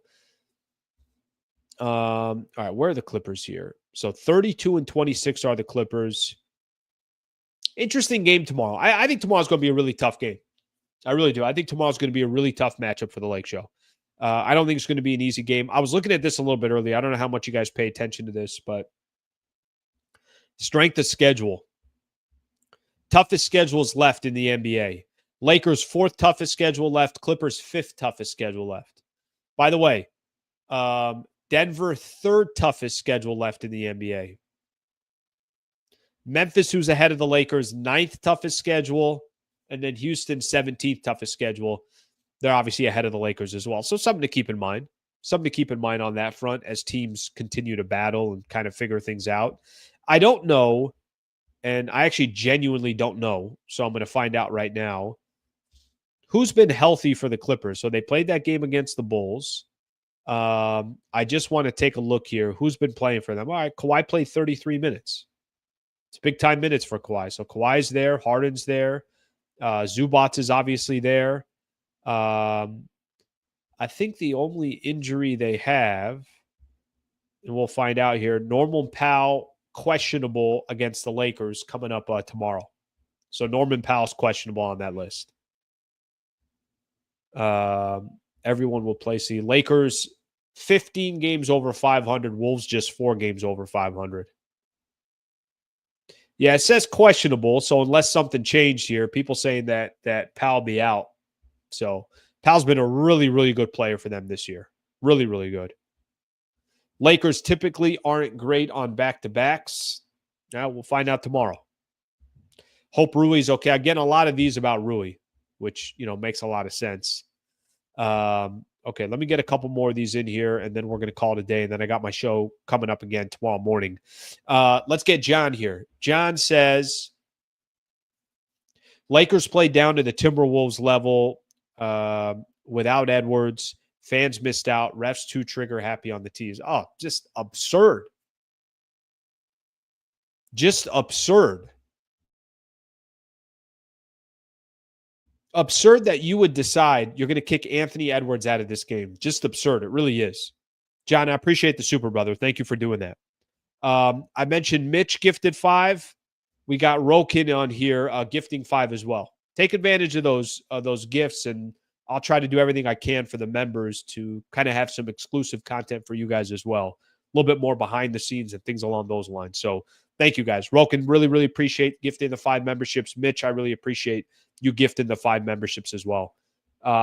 All right, where are the Clippers here? So 32-26 are the Clippers. Interesting game tomorrow. I think tomorrow's going to be a really tough game. I really do. I think tomorrow's going to be a really tough matchup for the Lake Show. I don't think it's going to be an easy game. I was looking at this a little bit earlier. I don't know how much you guys pay attention to this, but strength of schedule. Toughest schedules left in the NBA. Lakers 4th toughest schedule left. Clippers 5th toughest schedule left. By the way, Denver 3rd toughest schedule left in the NBA. Memphis, who's ahead of the Lakers, 9th toughest schedule. And then Houston, 17th toughest schedule. They're obviously ahead of the Lakers as well. So something to keep in mind. Something to keep in mind on that front as teams continue to battle and kind of figure things out. I don't know, and I actually genuinely don't know, so I'm going to find out right now, who's been healthy for the Clippers. So they played that game against the Bulls. I just want to take a look here. Who's been playing for them? All right, Kawhi played 33 minutes. It's big time minutes for Kawhi. So Kawhi's there, Harden's there, Zubats is obviously there. I think the only injury they have, and we'll find out here, Norman Powell questionable against the Lakers coming up tomorrow. So Norman Powell's questionable on that list. Everyone will play. See, Lakers 15 games over 500. Wolves just 4 games over 500. Yeah, it says questionable. So unless something changed here, people saying that Powell be out. So Powell's been a really, really good player for them this year. Really, really good. Lakers typically aren't great on back-to-backs. Now we'll find out tomorrow. Hope Rui's okay. Again, a lot of these about Rui, which, makes a lot of sense. Okay, let me get a couple more of these in here, and then we're going to call it a day. And then I got my show coming up again tomorrow morning. Let's get John here. John says, Lakers played down to the Timberwolves level without Edwards. Fans missed out. Refs too trigger happy on the tees. Oh, just absurd. Just absurd. Absurd that you would decide you're going to kick Anthony Edwards out of this game. Just absurd. It really is. John, I appreciate the super, brother. Thank you for doing that. I mentioned Mitch gifted 5. We got Rokin on here gifting 5 as well. Take advantage of those gifts, and I'll try to do everything I can for the members to kind of have some exclusive content for you guys as well. A little bit more behind the scenes and things along those lines. So thank you guys. Rokin, really, really appreciate gifting the 5 memberships. Mitch, I really appreciate you gifting the 5 memberships as well.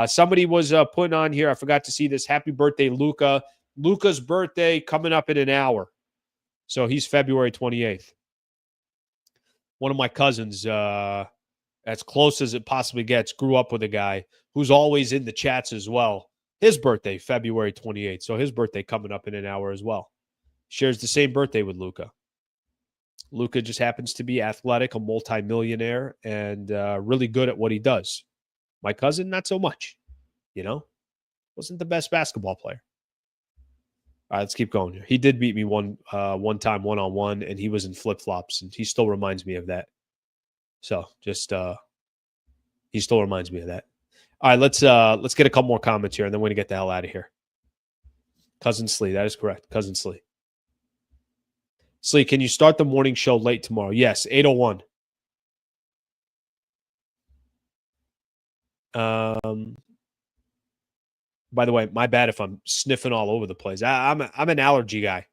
Somebody was putting on here, I forgot to see this. Happy birthday, Luca. Luca's birthday coming up in an hour. So he's February 28th. One of my cousins, as close as it possibly gets, grew up with a guy who's always in the chats as well. His birthday, February 28th. So his birthday coming up in an hour as well. Shares the same birthday with Luca. Luca just happens to be athletic, a multimillionaire, and really good at what he does. My cousin, not so much. Wasn't the best basketball player. All right, let's keep going here. He did beat me one time one-on-one, and he was in flip-flops, and he still reminds me of that. So just he still reminds me of that. All right, let's get a couple more comments here, and then we're going to get the hell out of here. Cousin Slee, that is correct. Cousin Slee. Slee, can you start the morning show late tomorrow? Yes, 8:01. By the way, my bad if I'm sniffing all over the place. I'm an allergy guy.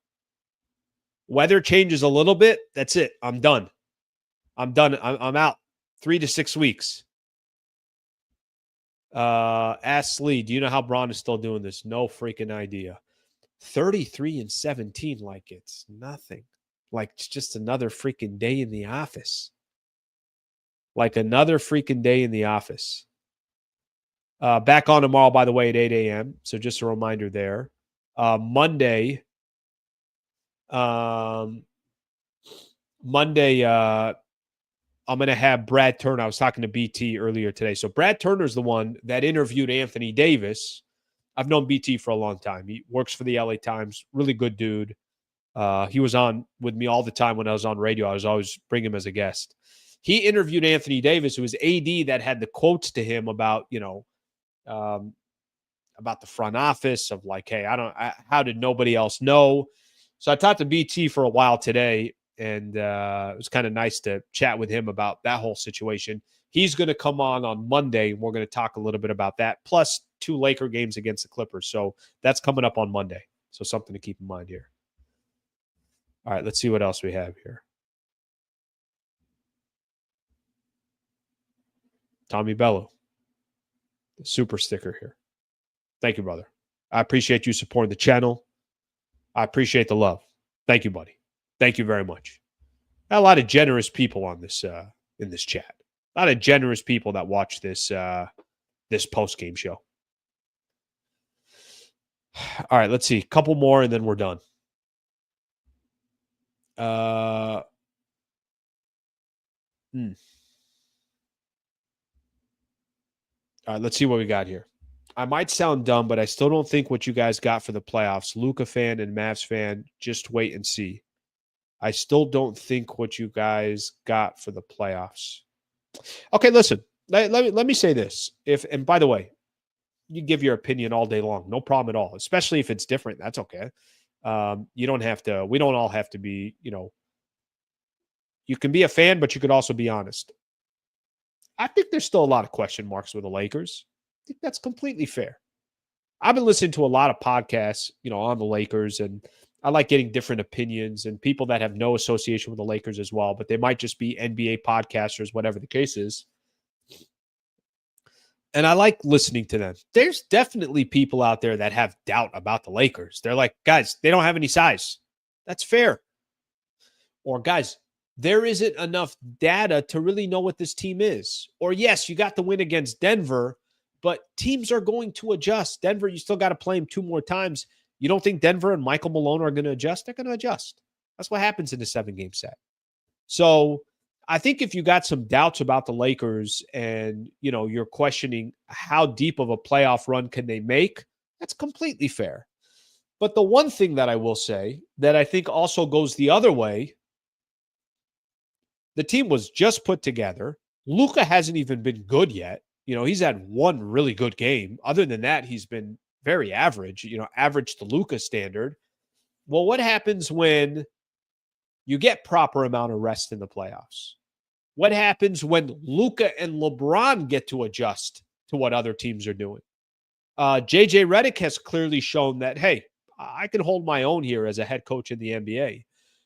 Weather changes a little bit. That's it. I'm done. I'm out. 3 to 6 weeks. Ask Lee, do you know how Braun is still doing this? No freaking idea. 33-17, like it's nothing. Like it's just another freaking day in the office. Like another freaking day in the office. Back on tomorrow, by the way, at 8 a.m. So just a reminder there. Monday, I'm going to have Brad Turner. I was talking to BT earlier today. So Brad Turner's the one that interviewed Anthony Davis. I've known BT for a long time. He works for the LA Times. Really good dude. He was on with me all the time when I was on radio. I was always bring him as a guest. He interviewed Anthony Davis, who was AD, that had the quotes to him about, about the front office of like, hey, how did nobody else know? So I talked to BT for a while today, and it was kind of nice to chat with him about that whole situation. He's going to come on Monday, and we're going to talk a little bit about that, plus 2 Laker games against the Clippers. So that's coming up on Monday. So something to keep in mind here. All right, let's see what else we have here. Tommy Bello, the super sticker here. Thank you, brother. I appreciate you supporting the channel. I appreciate the love. Thank you, buddy. Thank you very much. Got a lot of generous people on this in this chat. A lot of generous people that watch this this post-game show. All right, let's see. A couple more, and then we're done. All right, let's see what we got here. I might sound dumb, but I still don't think what you guys got for the playoffs. Luca fan and Mavs fan, just wait and see. I still don't think what you guys got for the playoffs. Okay, listen. Let me say this. And by the way, you give your opinion all day long. No problem at all. Especially if it's different. That's okay. You don't have to. We don't all have to be, you can be a fan, but you could also be honest. I think there's still a lot of question marks with the Lakers. I think that's completely fair. I've been listening to a lot of podcasts, on the Lakers, and I like getting different opinions and people that have no association with the Lakers as well, but they might just be NBA podcasters, whatever the case is. And I like listening to them. There's definitely people out there that have doubt about the Lakers. They're like, guys, they don't have any size. That's fair. Or guys, there isn't enough data to really know what this team is. Or yes, you got the win against Denver, but teams are going to adjust. Denver, you still got to play them 2 more times. You don't think Denver and Michael Malone are going to adjust? They're going to adjust. That's what happens in a 7-game set. So I think if you got some doubts about the Lakers and, you're questioning how deep of a playoff run can they make, that's completely fair. But the one thing that I will say that I think also goes the other way, the team was just put together. Luca hasn't even been good yet. He's had one really good game. Other than that, he's been very average, average to Luca standard. Well, what happens when you get proper amount of rest in the playoffs? What happens when Luca and LeBron get to adjust to what other teams are doing? JJ Redick has clearly shown that, hey, I can hold my own here as a head coach in the NBA.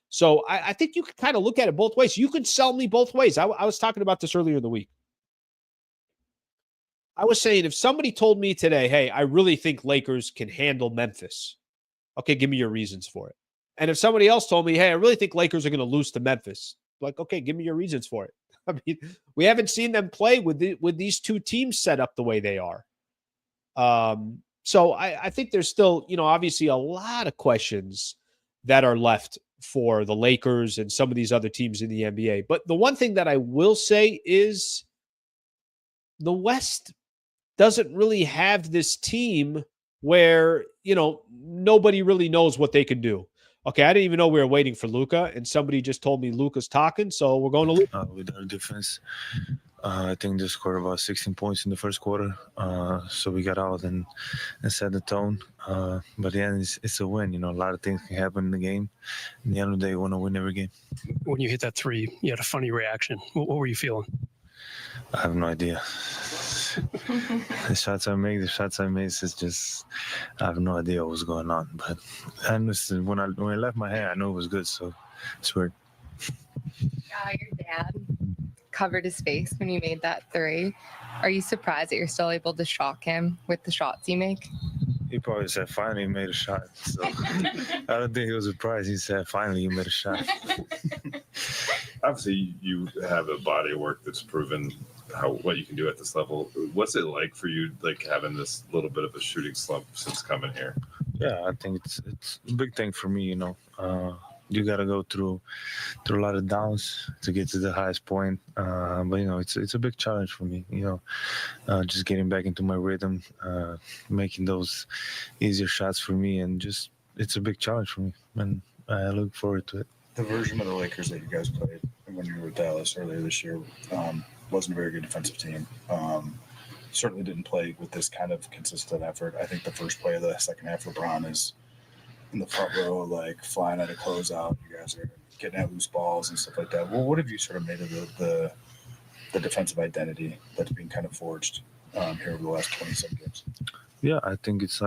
So I think you can kind of look at it both ways. You could sell me both ways. I was talking about this earlier in the week. I was saying if somebody told me today, hey, I really think Lakers can handle Memphis. Okay, give me your reasons for it. And if somebody else told me, hey, I really think Lakers are going to lose to Memphis. Like, okay, give me your reasons for it. I mean, we haven't seen them play with these two teams set up the way they are. So I think there's still, obviously a lot of questions that are left for the Lakers and some of these other teams in the NBA. But the one thing that I will say is the West doesn't really have this team where, nobody really knows what they can do. Okay, I didn't even know we were waiting for Luca, and somebody just told me Luca's talking, so we're going to Luca. With our defense, I think they scored about 16 points in the first quarter, so we got out and set the tone. But yeah, it's a win. A lot of things can happen in the game. In the end of the day, you want to win every game. When you hit that 3, you had a funny reaction. What were you feeling? I have no idea. The shots I make, it's just I have no idea what was going on. But when I left my hand, I knew it was good. So it's weird. Your dad covered his face when you made that 3. Are you surprised that you're still able to shock him with the shots you make? He probably said, finally, you made a shot. So I don't think he was surprised. He said, finally, you made a shot. Obviously, you have a body of work that's proven what you can do at this level. What's it like for you, having this little bit of a shooting slump since coming here? Yeah, I think it's a big thing for me, You got to go through a lot of downs to get to the highest point. But, it's a big challenge for me, just getting back into my rhythm, making those easier shots for me. And just it's a big challenge for me. And I look forward to it. The version of the Lakers that you guys played when you were with Dallas earlier this year wasn't a very good defensive team. Certainly didn't play with this kind of consistent effort. I think the first play of the second half, LeBron is in the front row, flying at a closeout. You guys are getting at loose balls and stuff like that. Well, what have you sort of made of the defensive identity that's being kind of forged here over the last 27 games? Yeah, I think it's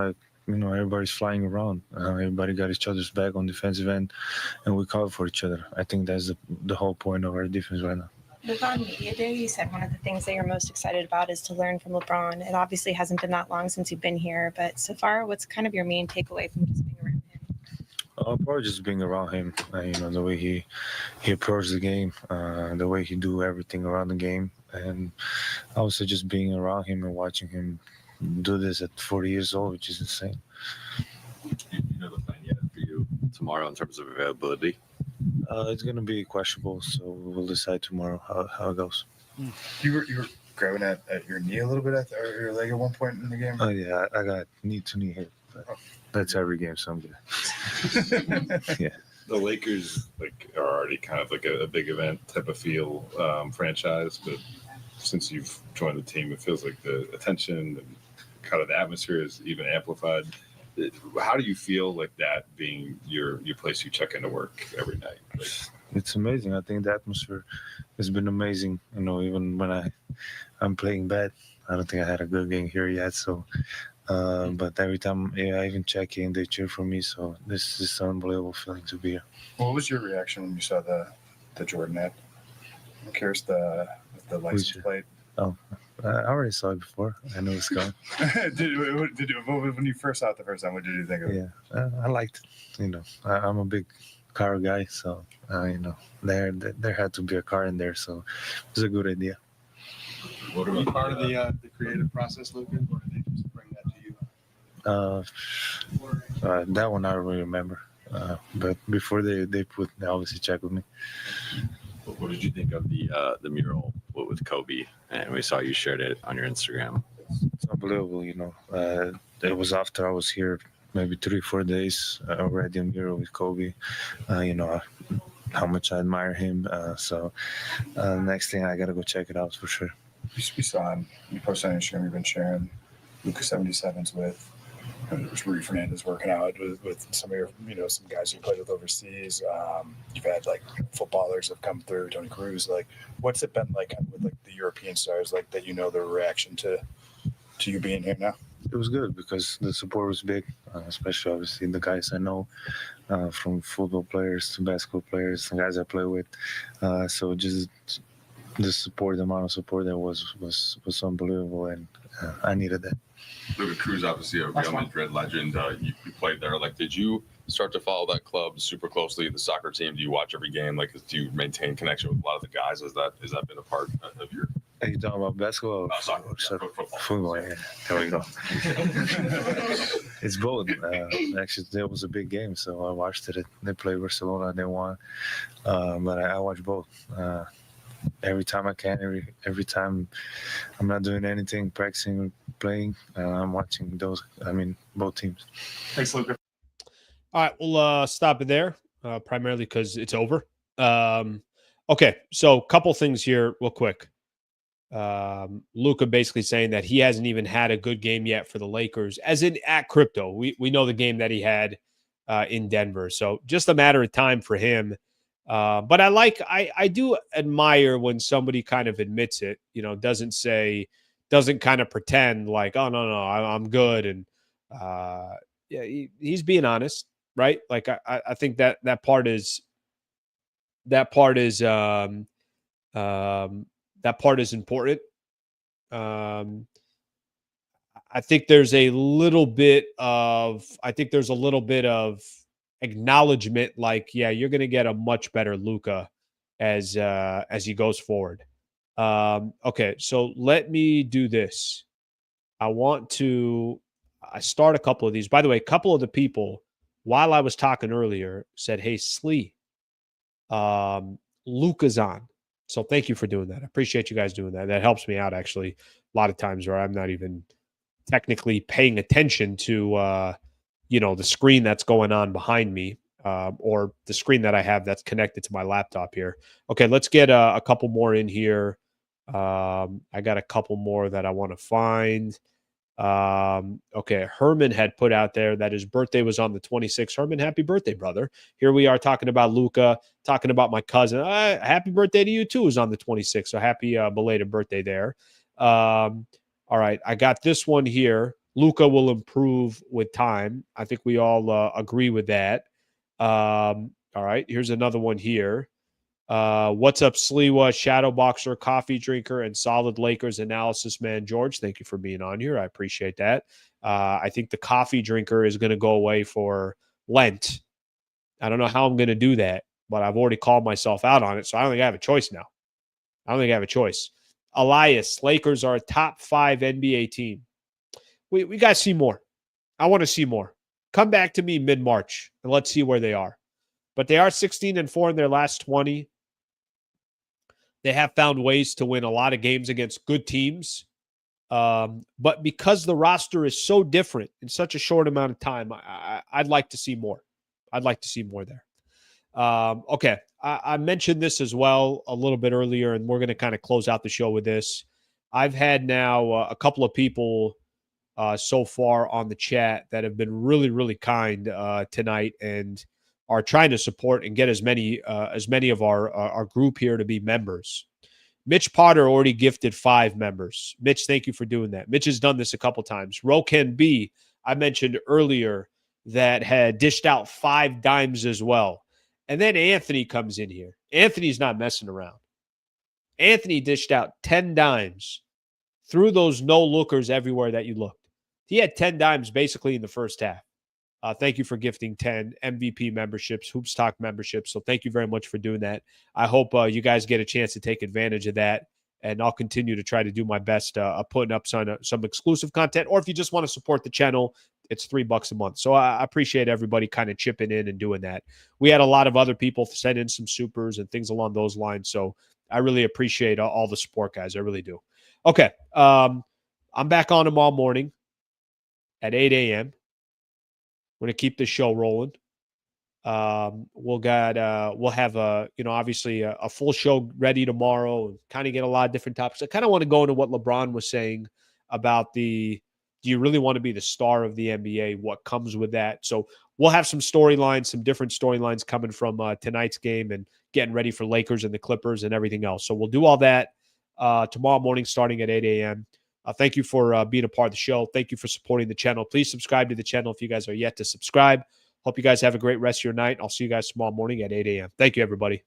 everybody's flying around. Everybody got each other's back on defensive end, and we cover for each other. I think that's the whole point of our defense right now. Luca, on media day, you said one of the things that you're most excited about is to learn from LeBron. It obviously hasn't been that long since you've been here, but so far, what's kind of your main takeaway from just being around him? Probably just being around him, the way he approaches the game, the way he do everything around the game, and also just being around him and watching him do this at 40 years old, which is insane. You know the plan yet for you tomorrow in terms of availability? It's going to be questionable, so we'll decide tomorrow how it goes. You were grabbing at your knee a little bit at your leg at one point in the game? Oh, yeah, I got knee-to-knee hit. But that's every game, so I'm good. Yeah. The Lakers, are already kind of like a big event type of feel franchise, but since you've joined the team, it feels like the attention and kind of the atmosphere is even amplified. How do you feel like that being your place you check into work every night? Like, it's amazing. I think the atmosphere has been amazing. Even when I'm playing bad, I don't think I had a good game here yet. So, but every time I even check in, they cheer for me. So this is an unbelievable feeling to be here. What was your reaction when you saw the Jordan ad? I'm curious the license plate. Oh, I already saw it before. I know it's coming. When you first saw it the first time, what did you think of it? Yeah, I liked it. I'm a big car guy, so there had to be a car in there, so it was a good idea. What are you part of the creative process, Luca, or did they just bring that to you? That one I don't really remember, but before they obviously checked with me. What did you think of the mural with Kobe? And we saw you shared it on your Instagram. It's unbelievable, it was after I was here maybe 3-4 days already a mural with Kobe. How much I admire him. So next thing I got to go check it out for sure. We saw him. You posted on Instagram. You've been sharing Luca 77s with. Rudy Fernandez working out with some of your, some guys you played with overseas. You've had like footballers have come through, Tony Cruz. Like, what's it been like with like the European stars, like that? The reaction to you being here now. It was good because the support was big, especially obviously the guys I know, from football players to basketball players, the guys I play with. So just the support, the amount of support there was unbelievable, and I needed that. Luca Cruz, obviously a Real Madrid legend. You played there. Like, did you start to follow that club super closely? The soccer team. Do you watch every game? Like, do you maintain connection with a lot of the guys? Has that been a part of your? Are you talking about basketball? Soccer, football. Yeah, there we go. It's both. Actually, there was a big game, so I watched it. They played Barcelona, they won, but I watch both. Every time I can, every time I'm not doing anything, practicing or playing, I'm watching both teams. Thanks, Luca. All right, we'll stop it there, primarily because it's over. Okay, so a couple things here real quick. Luca basically saying that he hasn't even had a good game yet for the Lakers, as in at crypto. We know the game that he had in Denver. So just a matter of time for him. But I do admire when somebody kind of admits it, doesn't kind of pretend like, oh, no, I'm good. And he's being honest, right? Like, I think that part is important. I think there's a little bit of acknowledgement, like, yeah, you're going to get a much better Luca as he goes forward. Okay, so let me do this. I start a couple of these. By the way, a couple of the people, while I was talking earlier, said, hey, Slee, Luca's on. So thank you for doing that. I appreciate you guys doing that. That helps me out, actually, a lot of times where I'm not even technically paying attention to the screen that's going on behind me, or the screen that I have that's connected to my laptop here. Okay, let's get a couple more in here. I got a couple more that I want to find. Okay, Herman had put out there that his birthday was on the 26th. Herman, happy birthday, brother. Here we are talking about Luca, talking about my cousin. Happy birthday to you, too, is on the 26th. So happy belated birthday there. All right, I got this one here. Luca will improve with time. I think we all agree with that. All right, here's another one here. What's up, Sliwa, Shadow Boxer, Coffee Drinker, and Solid Lakers Analysis Man? George, thank you for being on here. I appreciate that. I think the Coffee Drinker is going to go away for Lent. I don't know how I'm going to do that, but I've already called myself out on it, so I don't think I have a choice now. Elias, Lakers are a top 5 NBA team. We got to see more. I want to see more. Come back to me mid-March, and let's see where they are. But they are 16-4 in their last 20. They have found ways to win a lot of games against good teams. But because the roster is so different in such a short amount of time, I'd like to see more. I'd like to see more there. Okay. I mentioned this as well a little bit earlier, and we're going to kind of close out the show with this. I've had now a couple of people so far on the chat that have been really, really kind tonight and are trying to support and get as many of our group here to be members. Mitch Potter already gifted 5 members. Mitch, thank you for doing that. Mitch has done this a couple times. Roken B, I mentioned earlier, that had dished out 5 dimes as well. And then Anthony comes in here. Anthony's not messing around. Anthony dished out 10 dimes through those no-lookers everywhere that you looked. He had 10 dimes basically in the first half. Thank you for gifting 10 MVP memberships, Hoops Talk memberships. So thank you very much for doing that. I hope you guys get a chance to take advantage of that. And I'll continue to try to do my best putting up some exclusive content. Or if you just want to support the channel, it's $3 a month. So I appreciate everybody kind of chipping in and doing that. We had a lot of other people send in some supers and things along those lines. So I really appreciate all the support, guys. I really do. Okay. I'm back on tomorrow morning at 8 a.m. We're going to keep this show rolling. We'll have obviously a full show ready tomorrow and kind of get a lot of different topics. I kind of want to go into what LeBron was saying about do you really want to be the star of the NBA? What comes with that? So we'll have some different storylines coming from tonight's game and getting ready for Lakers and the Clippers and everything else. So we'll do all that tomorrow morning starting at 8 a.m. Thank you for being a part of the show. Thank you for supporting the channel. Please subscribe to the channel if you guys are yet to subscribe. Hope you guys have a great rest of your night. I'll see you guys tomorrow morning at 8 a.m. Thank you, everybody.